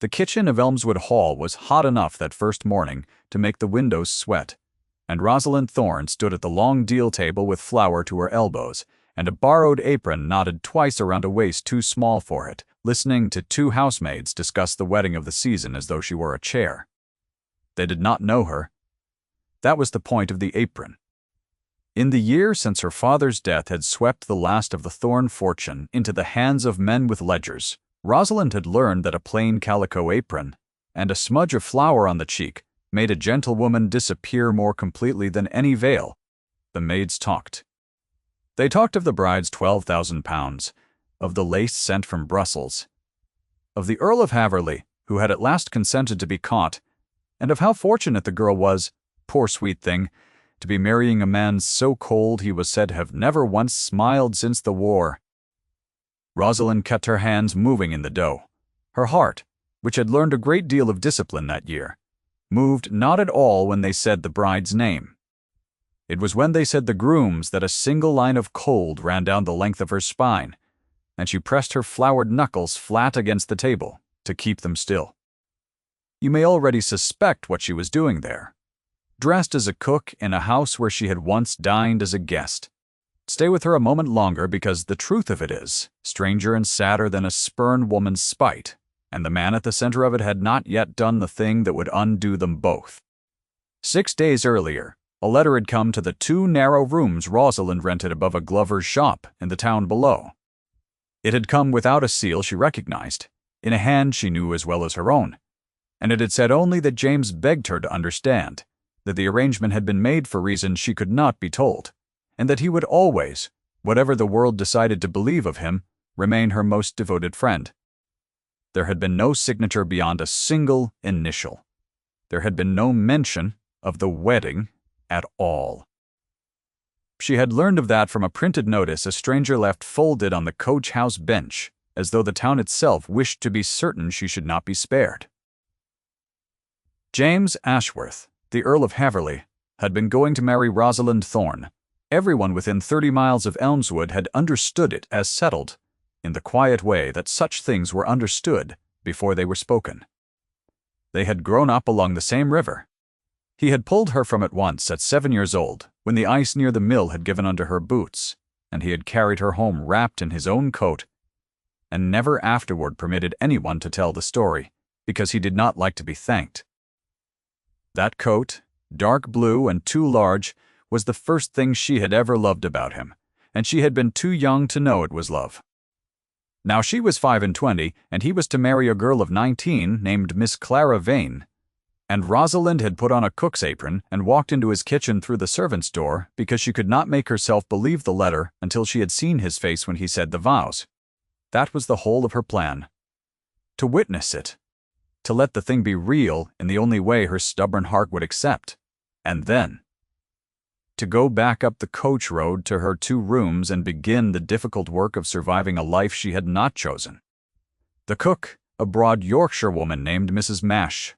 The kitchen of Elmswood Hall was hot enough that first morning to make the windows sweat, and Rosalind Thorne stood at the long deal table with flour to her elbows, and a borrowed apron knotted twice around a waist too small for it, listening to two housemaids discuss the wedding of the season as though she were a chair. They did not know her. That was the point of the apron. In the year since her father's death had swept the last of the Thorne fortune into the hands of men with ledgers, Rosalind had learned that a plain calico apron and a smudge of flour on the cheek made a gentlewoman disappear more completely than any veil. The maids talked. They talked of the bride's £12,000, of the lace sent from Brussels, of the Earl of Haverley, who had at last consented to be caught, and of how fortunate the girl was, poor sweet thing, to be marrying a man so cold he was said to have never once smiled since the war. Rosalind kept her hands moving in the dough. Her heart, which had learned a great deal of discipline that year, moved not at all when they said the bride's name. It was when they said the groom's that a single line of cold ran down the length of her spine, and she pressed her floured knuckles flat against the table to keep them still. You may already suspect what she was doing there. Dressed as a cook in a house where she had once dined as a guest. Stay with her a moment longer, because the truth of it is stranger and sadder than a spurned woman's spite, and the man at the center of it had not yet done the thing that would undo them both. 6 days earlier, a letter had come to the 2 narrow rooms Rosalind rented above a glover's shop in the town below. It had come without a seal she recognized, in a hand she knew as well as her own, and it had said only that James begged her to understand that the arrangement had been made for reasons she could not be told, and that he would always, whatever the world decided to believe of him, remain her most devoted friend. There had been no signature beyond a single initial. There had been no mention of the wedding at all. She had learned of that from a printed notice a stranger left folded on the coach-house bench, as though the town itself wished to be certain she should not be spared. James Ashworth, the Earl of Haverley, had been going to marry Rosalind Thorne. Everyone within 30 miles of Elmswood had understood it as settled, in the quiet way that such things were understood before they were spoken. They had grown up along the same river. He had pulled her from it once at 7 years old, when the ice near the mill had given under her boots, and he had carried her home wrapped in his own coat, and never afterward permitted anyone to tell the story, because he did not like to be thanked. That coat, dark blue and too large, was the first thing she had ever loved about him, and she had been too young to know it was love. Now she was 25, and he was to marry a girl of 19 named Miss Clara Vane, and Rosalind had put on a cook's apron and walked into his kitchen through the servant's door because she could not make herself believe the letter until she had seen his face when he said the vows. That was the whole of her plan. To witness it. To let the thing be real in the only way her stubborn heart would accept. And then to go back up the coach road to her 2 rooms and begin the difficult work of surviving a life she had not chosen. The cook, a broad Yorkshire woman named Mrs. Mash,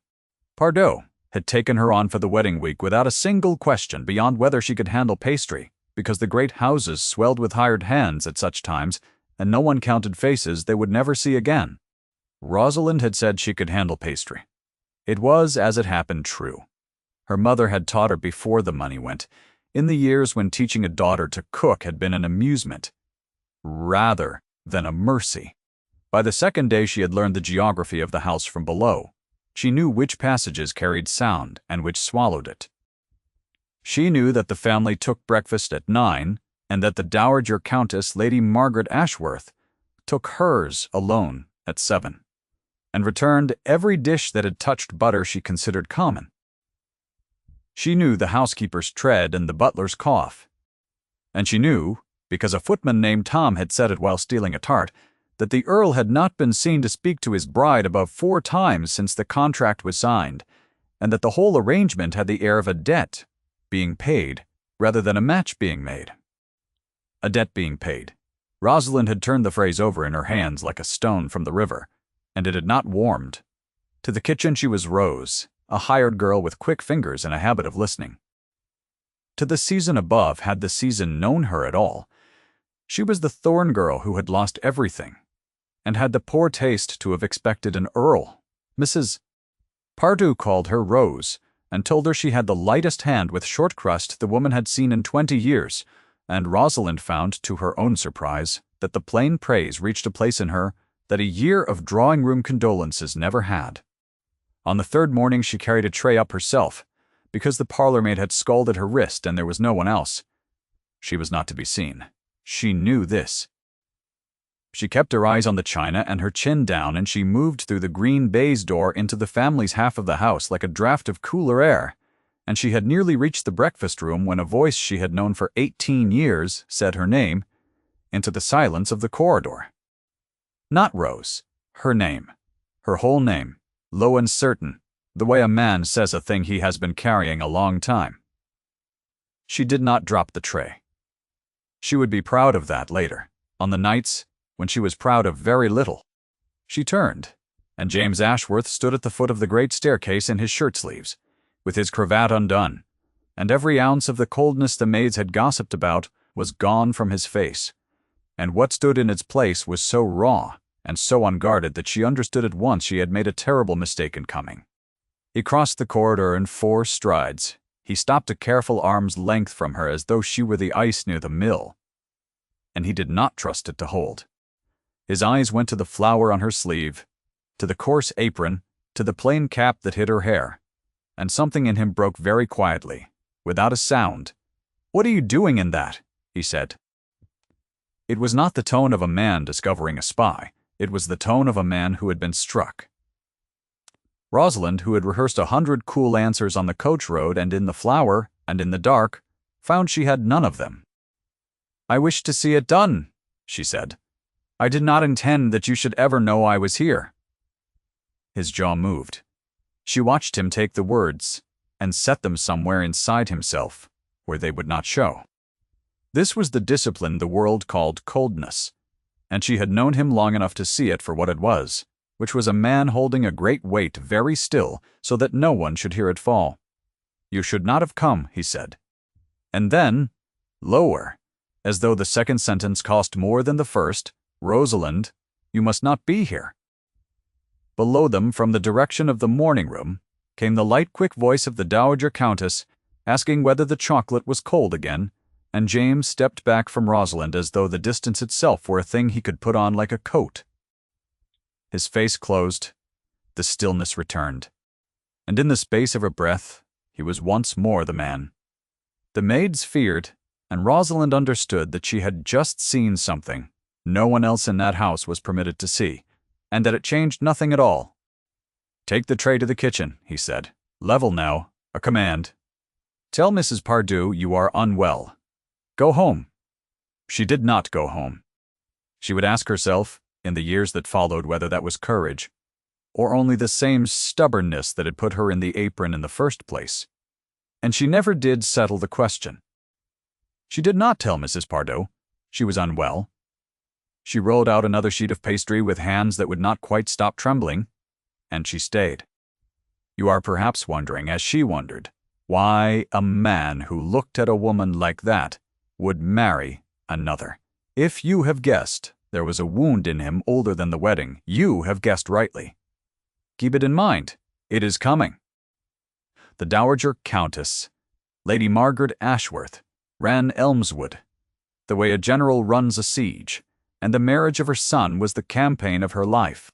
Pardoe, had taken her on for the wedding week without a single question beyond whether she could handle pastry, because the great houses swelled with hired hands at such times, and no one counted faces they would never see again. Rosalind had said she could handle pastry. It was, as it happened, true. Her mother had taught her before the money went, in the years when teaching a daughter to cook had been an amusement, rather than a mercy. By the second day she had learned the geography of the house from below. She knew which passages carried sound and which swallowed it. She knew that the family took breakfast at 9, and that the Dowager Countess Lady Margaret Ashworth took hers alone at 7, and returned every dish that had touched butter she considered common. She knew the housekeeper's tread and the butler's cough. And she knew, because a footman named Tom had said it while stealing a tart, that the Earl had not been seen to speak to his bride above 4 times since the contract was signed, and that the whole arrangement had the air of a debt being paid rather than a match being made. A debt being paid. Rosalind had turned the phrase over in her hands like a stone from the river, and it had not warmed. To the kitchen she was Rose, a hired girl with quick fingers and a habit of listening. To the season above, had the season known her at all, she was the Thorne girl who had lost everything, and had the poor taste to have expected an earl Mrs. Pardue called her Rose, and told her she had the lightest hand with short crust the woman had seen in 20 years, and Rosalind found, to her own surprise, that the plain praise reached a place in her that a year of drawing-room condolences never had. On the third morning she carried a tray up herself, because the parlour-maid had scalded her wrist and there was no one else. She was not to be seen. She knew this. She kept her eyes on the china and her chin down, and she moved through the green baize door into the family's half of the house like a draught of cooler air, and she had nearly reached the breakfast-room when a voice she had known for 18 years said her name into the silence of the corridor. Not Rose, her name, her whole name, low and certain, the way a man says a thing he has been carrying a long time. She did not drop the tray. She would be proud of that later, on the nights when she was proud of very little. She turned, and James Ashworth stood at the foot of the great staircase in his shirt-sleeves, with his cravat undone, and every ounce of the coldness the maids had gossiped about was gone from his face, and what stood in its place was so raw and so unguarded that she understood at once she had made a terrible mistake in coming. He crossed the corridor in 4 strides. He stopped a careful arm's length from her as though she were the ice near the mill, and he did not trust it to hold. His eyes went to the flower on her sleeve, to the coarse apron, to the plain cap that hid her hair, and something in him broke very quietly, without a sound. "What are you doing in that?" he said. It was not the tone of a man discovering a spy. It was the tone of a man who had been struck. Rosalind, who had rehearsed 100 cool answers on the coach road and in the flower and in the dark, found she had none of them. "I wish to see it done," she said. "I did not intend that you should ever know I was here." His jaw moved. She watched him take the words and set them somewhere inside himself, where they would not show. This was the discipline the world called coldness, and she had known him long enough to see it for what it was, which was a man holding a great weight very still so that no one should hear it fall. "You should not have come," he said. And then, lower, as though the second sentence cost more than the first, "Rosalind, you must not be here." Below them, from the direction of the morning-room, came the light, quick voice of the Dowager Countess, asking whether the chocolate was cold again, and James stepped back from Rosalind as though the distance itself were a thing he could put on like a coat. His face closed, the stillness returned, and in the space of a breath, he was once more the man. The maids feared, and Rosalind understood that she had just seen something no one else in that house was permitted to see, and that it changed nothing at all. "Take the tray to the kitchen," he said. "Level now, a command. Tell Mrs. Pardue you are unwell. Go home." She did not go home. She would ask herself, in the years that followed, whether that was courage, or only the same stubbornness that had put her in the apron in the first place. And she never did settle the question. She did not tell Mrs. Pardue she was unwell. She rolled out another sheet of pastry with hands that would not quite stop trembling, and she stayed. You are perhaps wondering, as she wondered, why a man who looked at a woman like that would marry another. If you have guessed there was a wound in him older than the wedding, you have guessed rightly. Keep it in mind. It is coming. The Dowager Countess, Lady Margaret Ashworth, ran Elmswood, the way a general runs a siege, and the marriage of her son was the campaign of her life.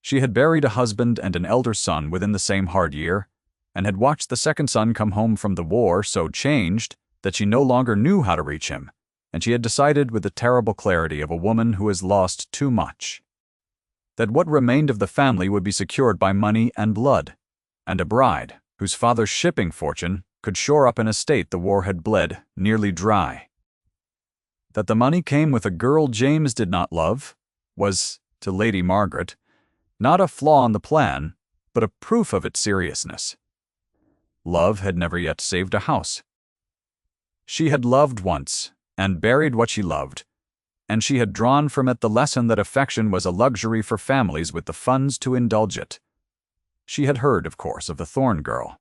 She had buried a husband and an elder son within the same hard year, and had watched the second son come home from the war so changed that she no longer knew how to reach him, and she had decided with the terrible clarity of a woman who has lost too much, that what remained of the family would be secured by money and blood, and a bride whose father's shipping fortune could shore up an estate the war had bled nearly dry. That the money came with a girl James did not love was, to Lady Margaret, not a flaw in the plan, but a proof of its seriousness. Love had never yet saved a house. She had loved once, and buried what she loved, and she had drawn from it the lesson that affection was a luxury for families with the funds to indulge it. She had heard, of course, of the Thorne girl.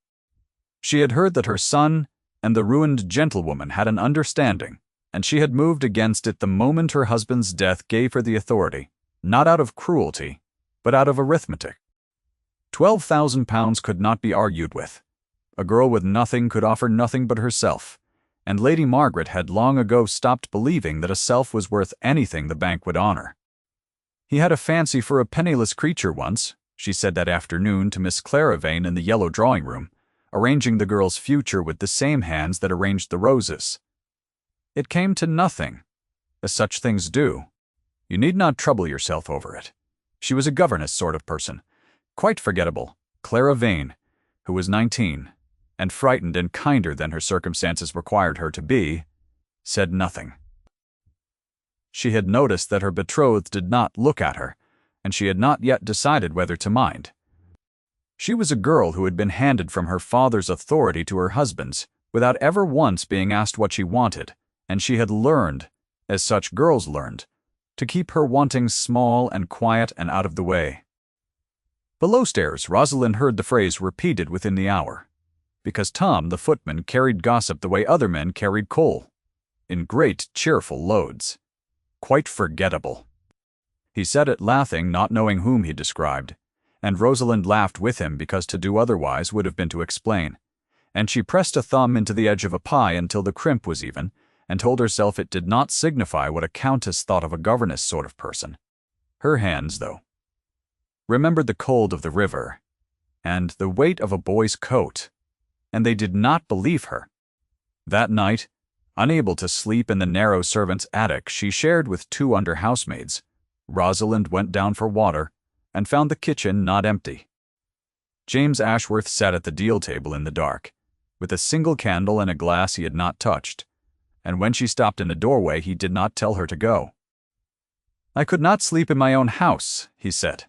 She had heard that her son and the ruined gentlewoman had an understanding, and she had moved against it the moment her husband's death gave her the authority, not out of cruelty, but out of arithmetic. £12,000 could not be argued with. A girl with nothing could offer nothing but herself, and Lady Margaret had long ago stopped believing that a self was worth anything the bank would honor. He had a fancy for a penniless creature once, she said that afternoon to Miss Clara Vane in the yellow drawing-room, arranging the girl's future with the same hands that arranged the roses. It came to nothing, as such things do. You need not trouble yourself over it. She was a governess sort of person, quite forgettable, Clara Vane, who was 19, and frightened and kinder than her circumstances required her to be, said nothing. She had noticed that her betrothed did not look at her, and she had not yet decided whether to mind. She was a girl who had been handed from her father's authority to her husband's, without ever once being asked what she wanted, and she had learned, as such girls learned, to keep her wantings small and quiet and out of the way. Below stairs, Rosalind heard the phrase repeated within the hour, because Tom, the footman, carried gossip the way other men carried coal, in great cheerful loads. Quite forgettable. He said it laughing, not knowing whom he described, and Rosalind laughed with him because to do otherwise would have been to explain, and she pressed a thumb into the edge of a pie until the crimp was even, and told herself it did not signify what a countess thought of a governess sort of person. Her hands, though, remembered the cold of the river, and the weight of a boy's coat, and they did not believe her. That night, unable to sleep in the narrow servants' attic she shared with 2 under-housemaids, Rosalind went down for water, and found the kitchen not empty. James Ashworth sat at the deal table in the dark, with a single candle and a glass he had not touched, and when she stopped in the doorway he did not tell her to go. "I could not sleep in my own house," he said,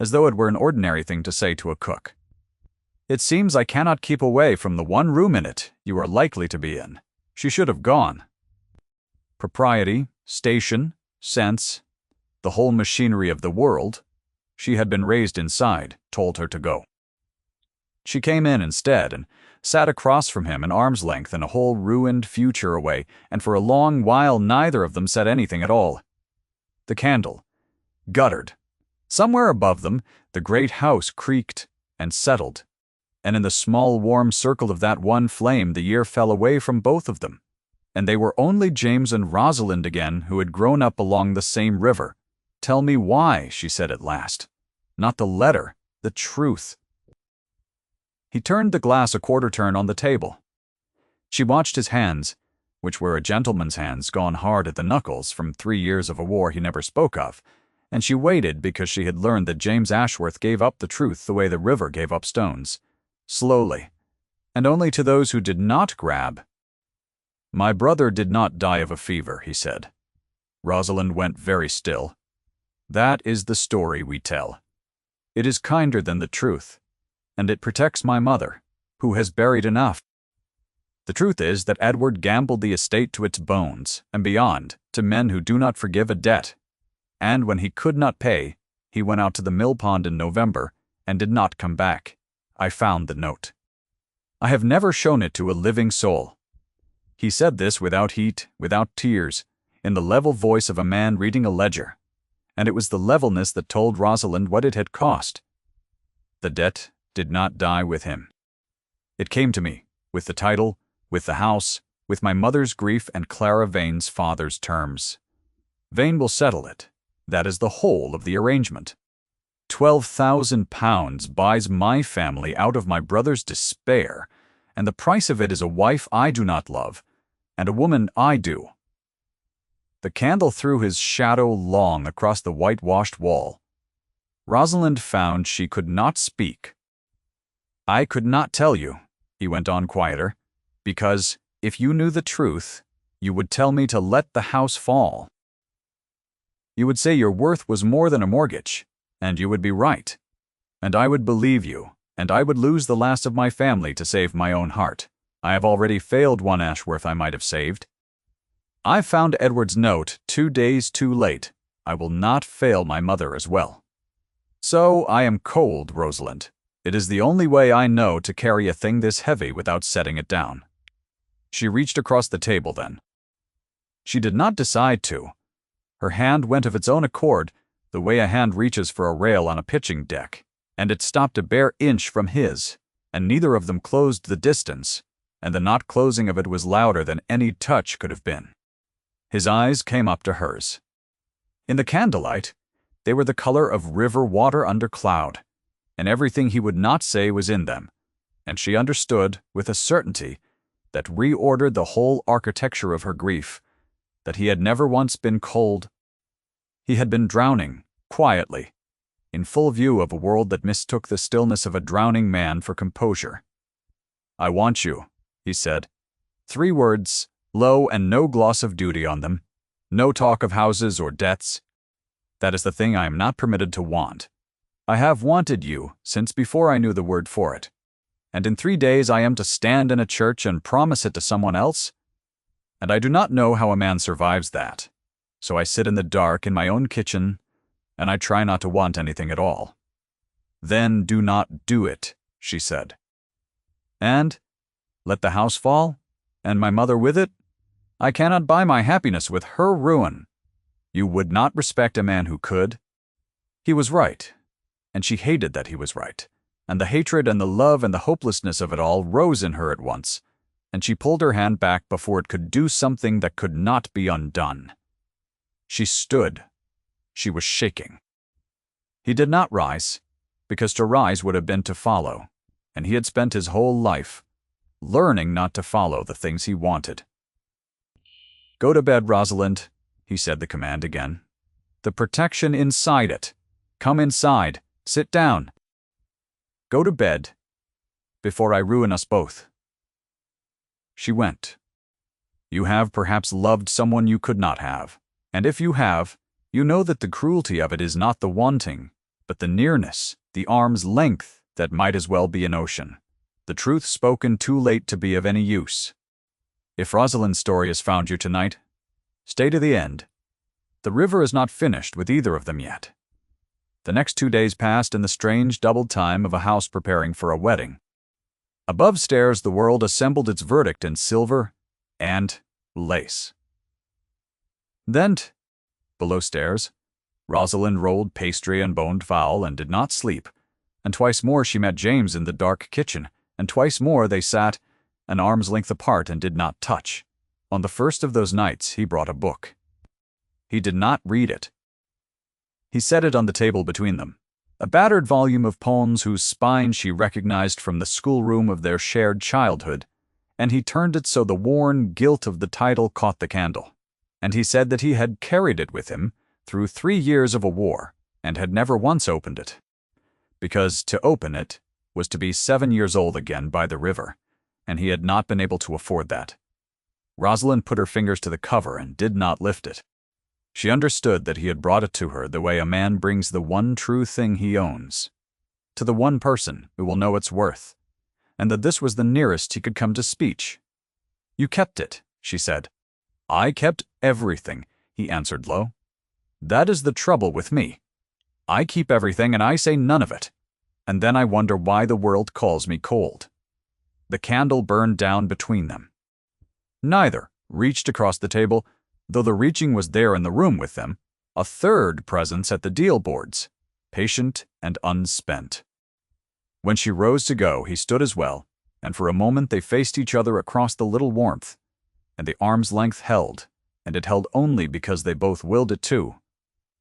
as though it were an ordinary thing to say to a cook. "It seems I cannot keep away from the one room in it you are likely to be in." She should have gone. Propriety, station, sense, the whole machinery of the world, she had been raised inside, told her to go. She came in instead and sat across from him an arm's length and a whole ruined future away, and for a long while neither of them said anything at all. The candle guttered. Somewhere above them, the great house creaked and settled, and in the small warm circle of that one flame the year fell away from both of them, and they were only James and Rosalind again, who had grown up along the same river. "Tell me why," she said at last. "Not the letter, the truth." He turned the glass a quarter turn on the table. She watched his hands, which were a gentleman's hands gone hard at the knuckles from 3 years of a war he never spoke of, and she waited because she had learned that James Ashworth gave up the truth the way the river gave up stones, slowly, and only to those who did not grab. "My brother did not die of a fever," he said. Rosalind went very still. "That is the story we tell. It is kinder than the truth, and it protects my mother, who has buried enough. The truth is that Edward gambled the estate to its bones, and beyond, to men who do not forgive a debt. And when he could not pay, he went out to the mill pond in November, and did not come back. I found the note. I have never shown it to a living soul." He said this without heat, without tears, in the level voice of a man reading a ledger, and it was the levelness that told Rosalind what it had cost. The debt did not die with him. It came to me, with the title, with the house, with my mother's grief and Clara Vane's father's terms. Vane will settle it. That is the whole of the arrangement. £12,000 buys my family out of my brother's despair, and the price of it is a wife I do not love, and a woman I do. The candle threw his shadow long across the whitewashed wall. Rosalind found she could not speak. "I could not tell you," he went on quieter, "because, if you knew the truth, you would tell me to let the house fall. You would say your worth was more than a mortgage, and you would be right. And I would believe you, and I would lose the last of my family to save my own heart. I have already failed one Ashworth I might have saved. I found Edward's note 2 days too late. I will not fail my mother as well. So I am cold, Rosalind. It is the only way I know to carry a thing this heavy without setting it down." She reached across the table then. She did not decide to. Her hand went of its own accord, the way a hand reaches for a rail on a pitching deck, and it stopped a bare inch from his, and neither of them closed the distance, and the not closing of it was louder than any touch could have been. His eyes came up to hers. In the candlelight, they were the color of river water under cloud, and everything he would not say was in them, and she understood, with a certainty that reordered the whole architecture of her grief, that he had never once been cold. He had been drowning, quietly, in full view of a world that mistook the stillness of a drowning man for composure. "I want you," he said. 3 words, low and no gloss of duty on them, no talk of houses or debts. "That is the thing I am not permitted to want. I have wanted you since before I knew the word for it. And in 3 days I am to stand in a church and promise it to someone else? And I do not know how a man survives that. So I sit in the dark in my own kitchen, and I try not to want anything at all." "Then do not do it," she said. "And let the house fall, and my mother with it? I cannot buy my happiness with her ruin. You would not respect a man who could." He was right, and she hated that he was right, and the hatred and the love and the hopelessness of it all rose in her at once, and she pulled her hand back before it could do something that could not be undone. She stood. She was shaking. He did not rise, because to rise would have been to follow, and he had spent his whole life learning not to follow the things he wanted. "Go to bed, Rosalind," he said the command again. "The protection inside it. Come inside. Sit down. Go to bed, before I ruin us both." She went. You have perhaps loved someone you could not have, and if you have, you know that the cruelty of it is not the wanting, but the nearness, the arm's length that might as well be an ocean, the truth spoken too late to be of any use. If Rosalind's story has found you tonight, stay to the end. The river is not finished with either of them yet. The next 2 days passed in the strange doubled time of a house preparing for a wedding. Above stairs the world assembled its verdict in silver and lace. Then, below stairs, Rosalind rolled pastry and boned fowl and did not sleep, and twice more she met James in the dark kitchen, and twice more they sat an arm's length apart and did not touch. On the first of those nights he brought a book. He did not read it. He set it on the table between them, a battered volume of poems whose spine she recognized from the schoolroom of their shared childhood, and he turned it so the worn gilt of the title caught the candle. And he said that he had carried it with him through 3 years of a war, and had never once opened it, because to open it was to be 7 years old again by the river, and he had not been able to afford that. Rosalind put her fingers to the cover and did not lift it. She understood that he had brought it to her the way a man brings the one true thing he owns, to the one person who will know its worth, and that this was the nearest he could come to speech. "You kept it," she said. "I kept everything," he answered low. "That is the trouble with me. I keep everything and I say none of it, and then I wonder why the world calls me cold." The candle burned down between them. Neither reached across the table, though the reaching was there in the room with them, a third presence at the deal boards, patient and unspent. When she rose to go, he stood as well, and for a moment they faced each other across the little warmth, and the arm's length held, and it held only because they both willed it to.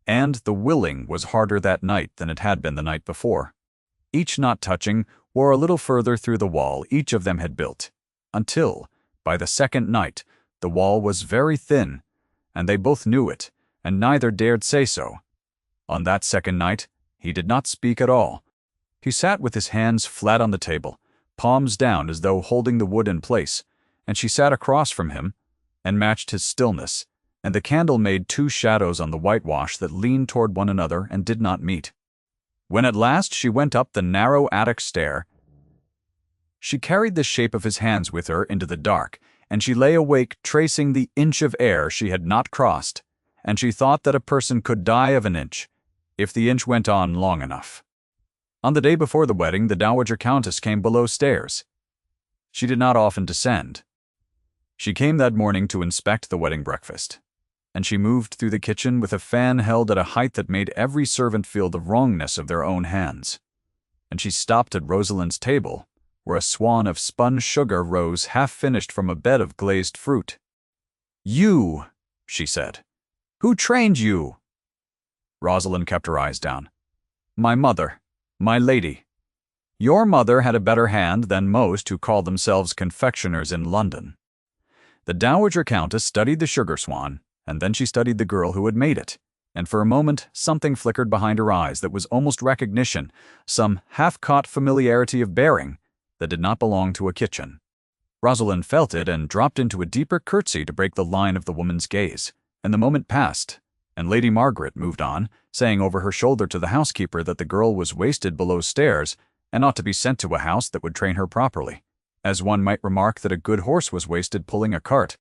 And the willing was harder that night than it had been the night before. Each not touching, or a little further through the wall each of them had built, until, by the second night, the wall was very thin, and they both knew it, and neither dared say so. On that second night, he did not speak at all. He sat with his hands flat on the table, palms down as though holding the wood in place, and she sat across from him and matched his stillness, and the candle made 2 shadows on the whitewash that leaned toward one another and did not meet. When at last she went up the narrow attic stair, she carried the shape of his hands with her into the dark, and she lay awake tracing the inch of air she had not crossed, and she thought that a person could die of an inch, if the inch went on long enough. On the day before the wedding, the Dowager Countess came below stairs. She did not often descend. She came that morning to inspect the wedding breakfast, and she moved through the kitchen with a fan held at a height that made every servant feel the wrongness of their own hands. and she stopped at Rosalind's table, where a swan of spun sugar rose half-finished from a bed of glazed fruit. "You," she said. "Who trained you?" Rosalind kept her eyes down. "My mother, my lady. Your mother had a better hand than most who call themselves confectioners in London." The Dowager Countess studied the sugar swan, and then she studied the girl who had made it, and for a moment something flickered behind her eyes that was almost recognition, some half-caught familiarity of bearing that did not belong to a kitchen. Rosalind felt it and dropped into a deeper curtsy to break the line of the woman's gaze, and the moment passed, and Lady Margaret moved on, saying over her shoulder to the housekeeper that the girl was wasted below stairs and ought to be sent to a house that would train her properly, as one might remark that a good horse was wasted pulling a cart.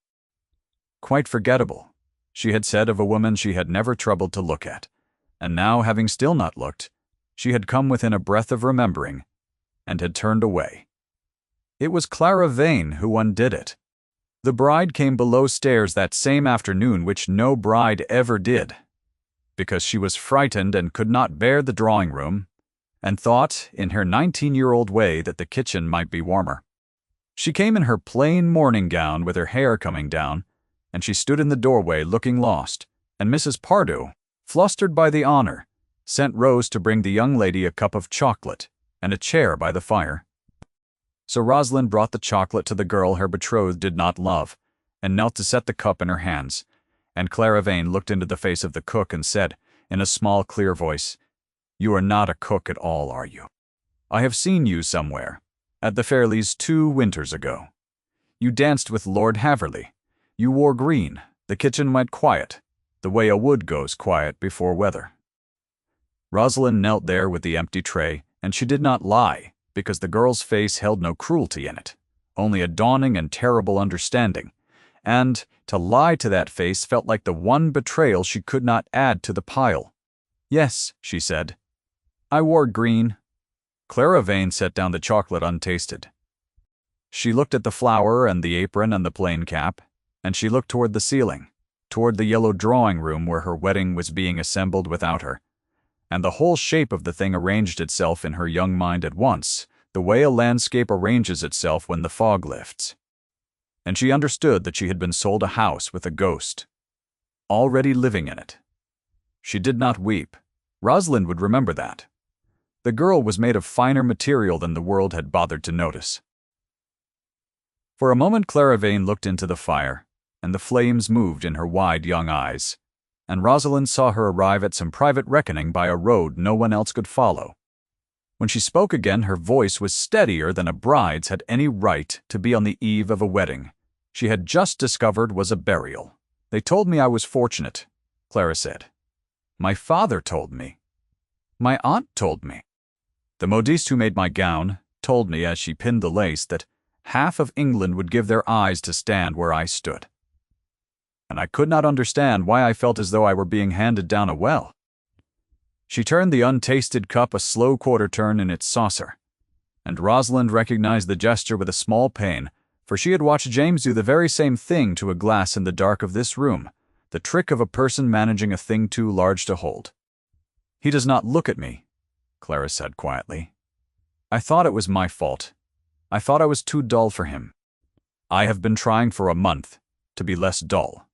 Quite forgettable, she had said of a woman she had never troubled to look at, and now, having still not looked, she had come within a breath of remembering, and had turned away. It was Clara Vane who undid it. The bride came below stairs that same afternoon, which no bride ever did, because she was frightened and could not bear the drawing-room, and thought, in her 19-year-old way, that the kitchen might be warmer. She came in her plain morning gown with her hair coming down, and she stood in the doorway looking lost, and Mrs. Pardew, flustered by the honor, sent Rose to bring the young lady a cup of chocolate and a chair by the fire. So Rosalind brought the chocolate to the girl her betrothed did not love, and knelt to set the cup in her hands, and Clara Vane looked into the face of the cook and said, in a small, clear voice, "You are not a cook at all, are you? I have seen you somewhere, at the Fairleys 2 winters ago. You danced with Lord Haverley. You wore green. The kitchen went quiet, the way a wood goes quiet before weather." Rosalind knelt there with the empty tray, and she did not lie, because the girl's face held no cruelty in it, only a dawning and terrible understanding, and to lie to that face felt like the one betrayal she could not add to the pile. "Yes," she said, "I wore green." Clara Vane set down the chocolate untasted. She looked at the flower and the apron and the plain cap, and she looked toward the ceiling, toward the yellow drawing-room where her wedding was being assembled without her, and the whole shape of the thing arranged itself in her young mind at once, the way a landscape arranges itself when the fog lifts. And she understood that she had been sold a house with a ghost, already living in it. She did not weep. Rosalind would remember that. The girl was made of finer material than the world had bothered to notice. For a moment Clara Vane looked into the fire, and the flames moved in her wide young eyes, and Rosalind saw her arrive at some private reckoning by a road no one else could follow. When she spoke again, her voice was steadier than a bride's had any right to be on the eve of a wedding she had just discovered was a burial. "They told me I was fortunate," Clara said. "My father told me. My aunt told me. The modiste who made my gown told me as she pinned the lace that half of England would give their eyes to stand where I stood. And I could not understand why I felt as though I were being handed down a well." She turned the untasted cup a slow quarter turn in its saucer, and Rosalind recognized the gesture with a small pain, for she had watched James do the very same thing to a glass in the dark of this room, the trick of a person managing a thing too large to hold. "He does not look at me," Clara said quietly. "I thought it was my fault. I thought I was too dull for him. I have been trying for a month to be less dull,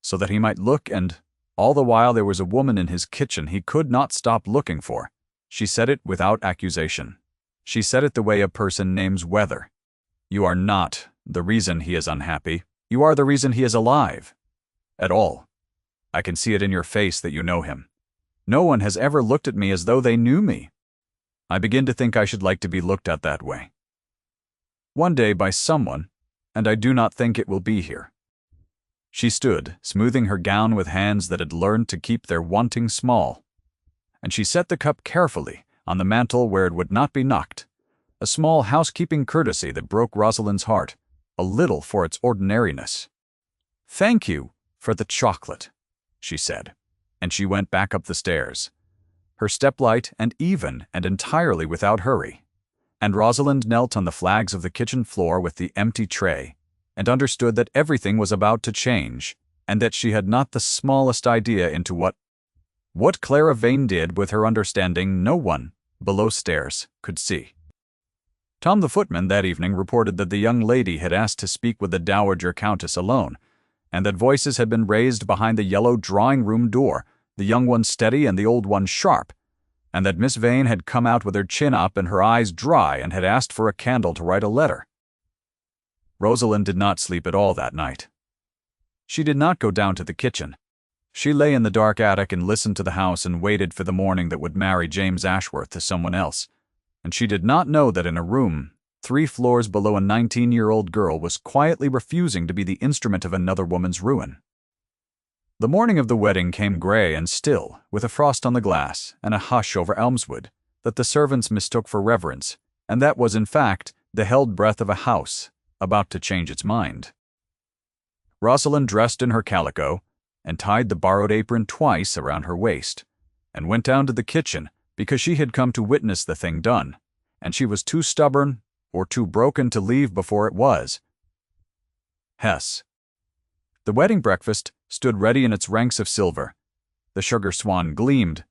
so that he might look, and all the while there was a woman in his kitchen he could not stop looking for." She said it without accusation. She said it the way a person names weather. "You are not the reason he is unhappy. You are the reason he is alive. At all. I can see it in your face that you know him. No one has ever looked at me as though they knew me. I begin to think I should like to be looked at that way. One day by someone, and I do not think it will be here." She stood, smoothing her gown with hands that had learned to keep their wanting small, and she set the cup carefully on the mantel where it would not be knocked, a small housekeeping courtesy that broke Rosalind's heart, a little for its ordinariness. "Thank you for the chocolate," she said, and she went back up the stairs, her step light and even and entirely without hurry, and Rosalind knelt on the flags of the kitchen floor with the empty tray, and understood that everything was about to change, and that she had not the smallest idea into what Clara Vane did with her understanding no one below stairs, could see. Tom the footman that evening reported that the young lady had asked to speak with the Dowager Countess alone, and that voices had been raised behind the yellow drawing-room door, the young one steady and the old one sharp, and that Miss Vane had come out with her chin up and her eyes dry and had asked for a candle to write a letter. Rosalind did not sleep at all that night. She did not go down to the kitchen. She lay in the dark attic and listened to the house and waited for the morning that would marry James Ashworth to someone else, and she did not know that in a room 3 floors below a 19-year-old girl was quietly refusing to be the instrument of another woman's ruin. The morning of the wedding came gray and still, with a frost on the glass and a hush over Elmswood that the servants mistook for reverence, and that was in fact the held breath of a house about to change its mind. Rosalind dressed in her calico and tied the borrowed apron twice around her waist, and went down to the kitchen because she had come to witness the thing done, and she was too stubborn or too broken to leave before it was. Hess. The wedding breakfast stood ready in its ranks of silver. The sugar swan gleamed.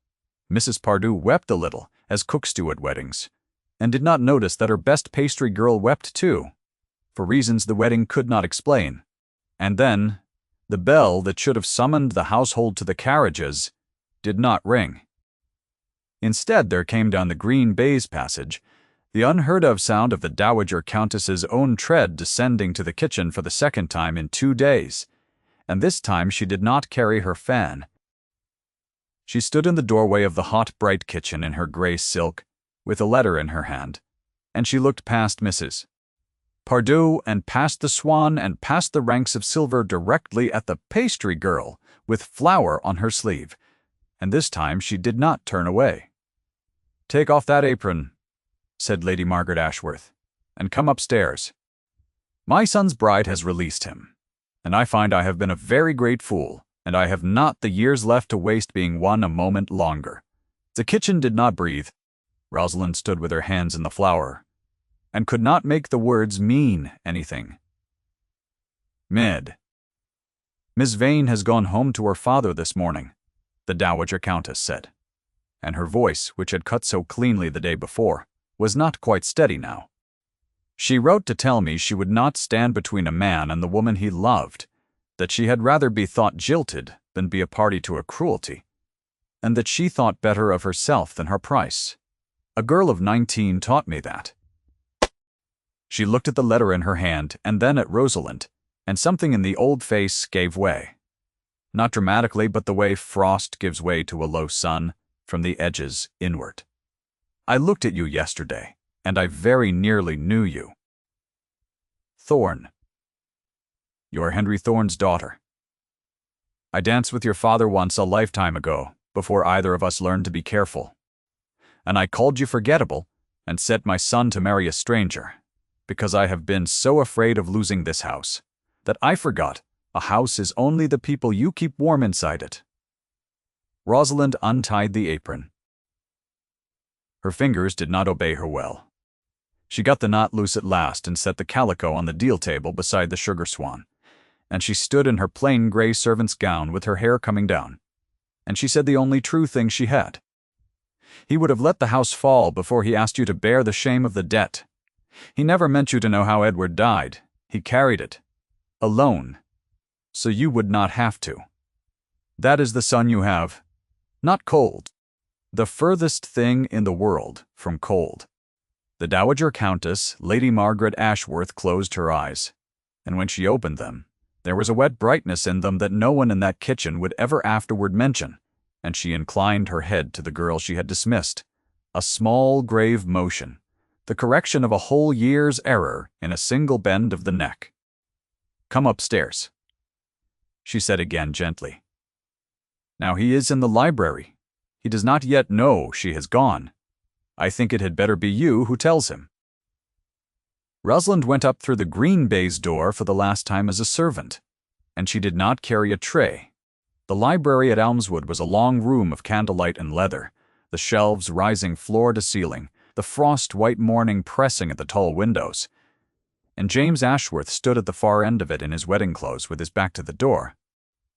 Mrs. Pardue wept a little, as cooks do at weddings, and did not notice that her best pastry girl wept too, for reasons the wedding could not explain. And then, the bell that should have summoned the household to the carriages did not ring. Instead, there came down the green baize passage the unheard-of sound of the Dowager Countess's own tread descending to the kitchen for the second time in 2 days, and this time she did not carry her fan. She stood in the doorway of the hot, bright kitchen in her gray silk, with a letter in her hand, and she looked past Mrs. Pardue and past the swan and past the ranks of silver directly at the pastry girl with flour on her sleeve, and this time she did not turn away. "Take off that apron," said Lady Margaret Ashworth, "and come upstairs. My son's bride has released him, and I find I have been a very great fool, and I have not the years left to waste being one a moment longer." The kitchen did not breathe. Rosalind stood with her hands in the flour, and could not make the words mean anything. Mid. "Miss Vane has gone home to her father this morning," the Dowager Countess said, and her voice, which had cut so cleanly the day before, was not quite steady now. "She wrote to tell me she would not stand between a man and the woman he loved, that she had rather be thought jilted than be a party to a cruelty, and that she thought better of herself than her price. A girl of 19 taught me that." She looked at the letter in her hand and then at Rosalind, and something in the old face gave way. Not dramatically, but the way frost gives way to a low sun, from the edges inward. "I looked at you yesterday, and I very nearly knew you. Thorne. You're Henry Thorne's daughter. I danced with your father once a lifetime ago, before either of us learned to be careful. And I called you forgettable, and set my son to marry a stranger, because I have been so afraid of losing this house, that I forgot a house is only the people you keep warm inside it." Rosalind untied the apron. Her fingers did not obey her well. She got the knot loose at last and set the calico on the deal table beside the sugar swan, and she stood in her plain gray servant's gown with her hair coming down, and she said the only true thing she had. "He would have let the house fall before he asked you to bear the shame of the debt. He never meant you to know how Edward died. He carried it, alone, so you would not have to. That is the son you have, not cold. The furthest thing in the world from cold." The Dowager Countess, Lady Margaret Ashworth, closed her eyes, and when she opened them, there was a wet brightness in them that no one in that kitchen would ever afterward mention, and she inclined her head to the girl she had dismissed, a small, grave motion, the correction of a whole year's error in a single bend of the neck. "Come upstairs," she said again gently. "Now he is in the library. He does not yet know she has gone. I think it had better be you who tells him." Rosalind went up through the green baize door for the last time as a servant, and she did not carry a tray. The library at Elmswood was a long room of candlelight and leather, the shelves rising floor to ceiling, the frost-white morning pressing at the tall windows. And James Ashworth stood at the far end of it in his wedding clothes with his back to the door,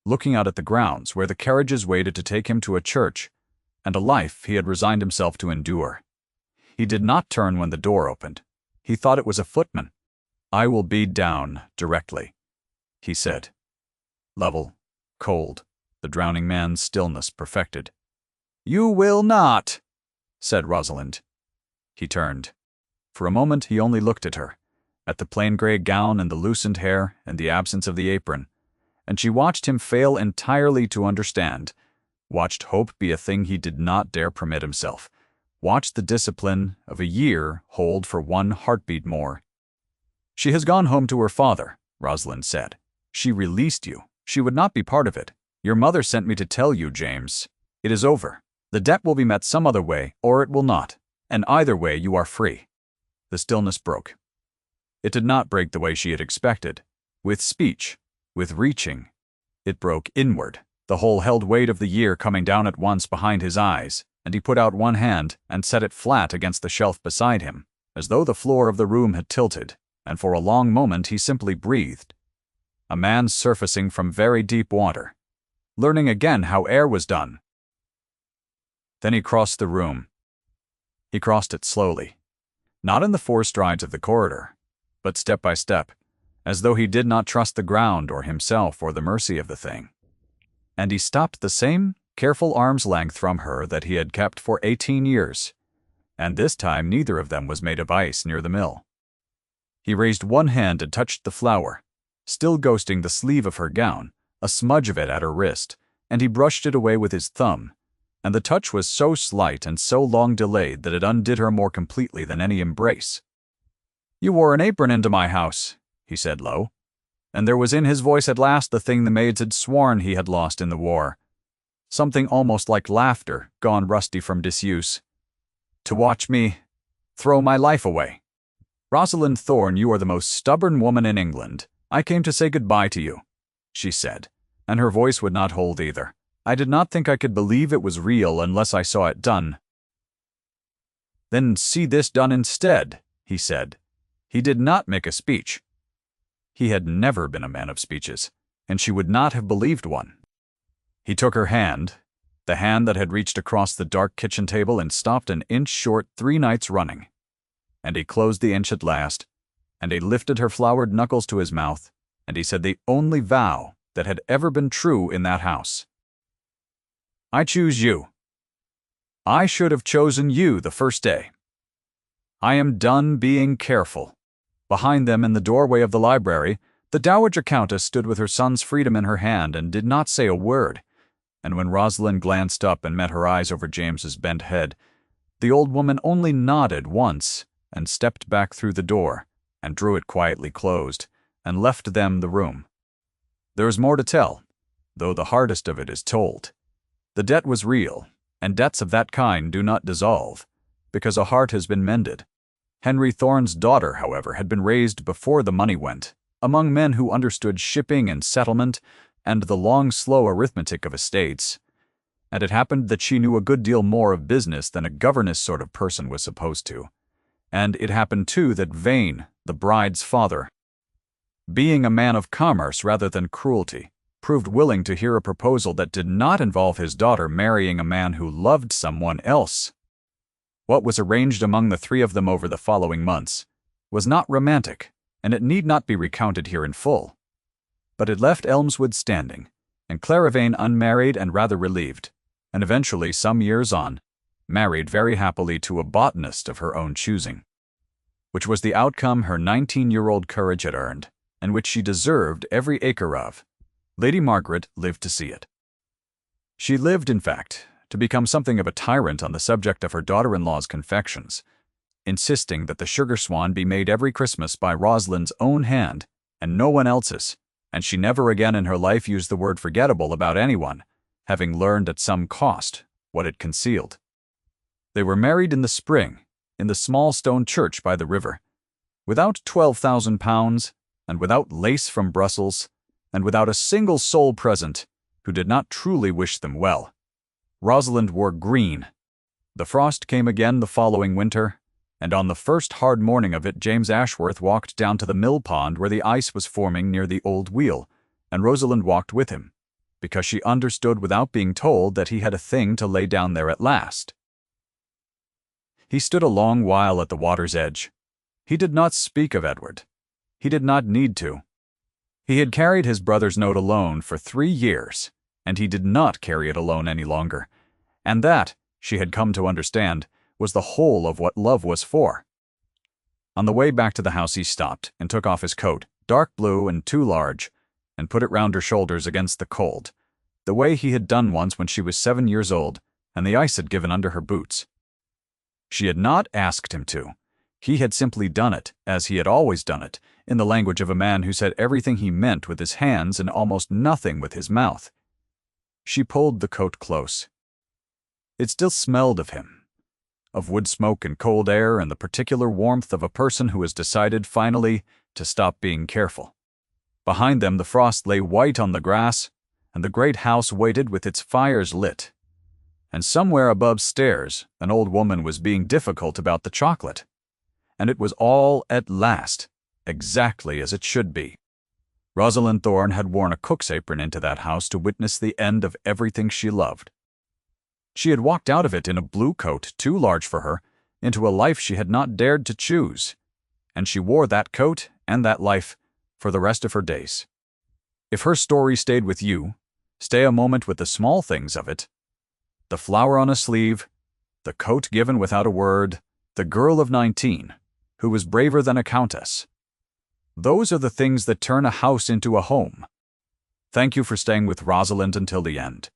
looking out at the grounds where the carriages waited to take him to a church and a life he had resigned himself to endure. He did not turn when the door opened. He thought it was a footman. "I will be down directly," he said. Level, cold, the drowning man's stillness perfected. "You will not," said Rosalind. He turned. For a moment he only looked at her, at the plain gray gown and the loosened hair and the absence of the apron, and she watched him fail entirely to understand, watched hope be a thing he did not dare permit himself, watched the discipline of a year hold for one heartbeat more. "She has gone home to her father," Rosalind said. "She released you. She would not be part of it. Your mother sent me to tell you, James. It is over. The debt will be met some other way, or it will not, and either way you are free." The stillness broke. It did not break the way she had expected, with speech, with reaching. It broke inward, the whole held weight of the year coming down at once behind his eyes, and he put out one hand and set it flat against the shelf beside him, as though the floor of the room had tilted, and for a long moment he simply breathed. A man surfacing from very deep water, learning again how air was done. Then he crossed the room. He crossed it slowly, not in the 4 strides of the corridor, but step by step, as though he did not trust the ground or himself or the mercy of the thing. And he stopped the same careful arm's length from her that he had kept for 18 years, and this time neither of them was made of ice near the mill. He raised one hand and touched the flower, still ghosting the sleeve of her gown, a smudge of it at her wrist, and he brushed it away with his thumb, and the touch was so slight and so long delayed that it undid her more completely than any embrace. "You wore an apron into my house," he said low, and there was in his voice at last the thing the maids had sworn he had lost in the war, something almost like laughter gone rusty from disuse. "To watch me throw my life away. Rosalind Thorne, you are the most stubborn woman in England. I came to say goodbye to you," she said, and her voice would not hold either. "I did not think I could believe it was real unless I saw it done." "Then see this done instead," he said. He did not make a speech. He had never been a man of speeches, and she would not have believed one. He took her hand, the hand that had reached across the dark kitchen table and stopped an inch short 3 nights running. And he closed the inch at last, and he lifted her floured knuckles to his mouth, and he said the only vow that had ever been true in that house. "I choose you. I should have chosen you the first day. I am done being careful." Behind them in the doorway of the library, the Dowager Countess stood with her son's freedom in her hand and did not say a word, and when Rosalind glanced up and met her eyes over James's bent head, the old woman only nodded once and stepped back through the door and drew it quietly closed and left them the room. There is more to tell, though the hardest of it is told. The debt was real, and debts of that kind do not dissolve, because a heart has been mended. Henry Thorne's daughter, however, had been raised before the money went, among men who understood shipping and settlement and the long, slow arithmetic of estates, and it happened that she knew a good deal more of business than a governess sort of person was supposed to. And it happened, too, that Vane, the bride's father, being a man of commerce rather than cruelty, proved willing to hear a proposal that did not involve his daughter marrying a man who loved someone else. What was arranged among the 3 of them over the following months was not romantic, and it need not be recounted here in full. But it left Elmswood standing, and Clara Vane unmarried and rather relieved, and eventually, some years on, married very happily to a botanist of her own choosing, which was the outcome her 19-year-old courage had earned, and which she deserved every acre of. Lady Margaret lived to see it. She lived, in fact, to become something of a tyrant on the subject of her daughter-in-law's confections, insisting that the sugar swan be made every Christmas by Rosalind's own hand and no one else's, and she never again in her life used the word forgettable about anyone, having learned at some cost what it concealed. They were married in the spring, in the small stone church by the river, without £12,000, and without lace from Brussels, and without a single soul present who did not truly wish them well. Rosalind wore green. The frost came again the following winter, and on the first hard morning of it James Ashworth walked down to the mill pond where the ice was forming near the old wheel, and Rosalind walked with him, because she understood without being told that he had a thing to lay down there at last. He stood a long while at the water's edge. He did not speak of Edward. He did not need to. He had carried his brother's note alone for 3 years, and he did not carry it alone any longer. And that, she had come to understand, was the whole of what love was for. On the way back to the house he stopped and took off his coat, dark blue and too large, and put it round her shoulders against the cold, the way he had done once when she was 7 years old and the ice had given under her boots. She had not asked him to. He had simply done it, as he had always done it, in the language of a man who said everything he meant with his hands and almost nothing with his mouth. She pulled the coat close. It still smelled of him, of wood smoke and cold air and the particular warmth of a person who has decided, finally, to stop being careful. Behind them the frost lay white on the grass, and the great house waited with its fires lit. And somewhere above stairs an old woman was being difficult about the chocolate. And it was all, at last, exactly as it should be. Rosalind Thorne had worn a cook's apron into that house to witness the end of everything she loved. She had walked out of it in a blue coat too large for her, into a life she had not dared to choose, and she wore that coat and that life for the rest of her days. If her story stayed with you, stay a moment with the small things of it. The flower on a sleeve, the coat given without a word, the girl of 19, who was braver than a countess. Those are the things that turn a house into a home. Thank you for staying with Rosalind until the end.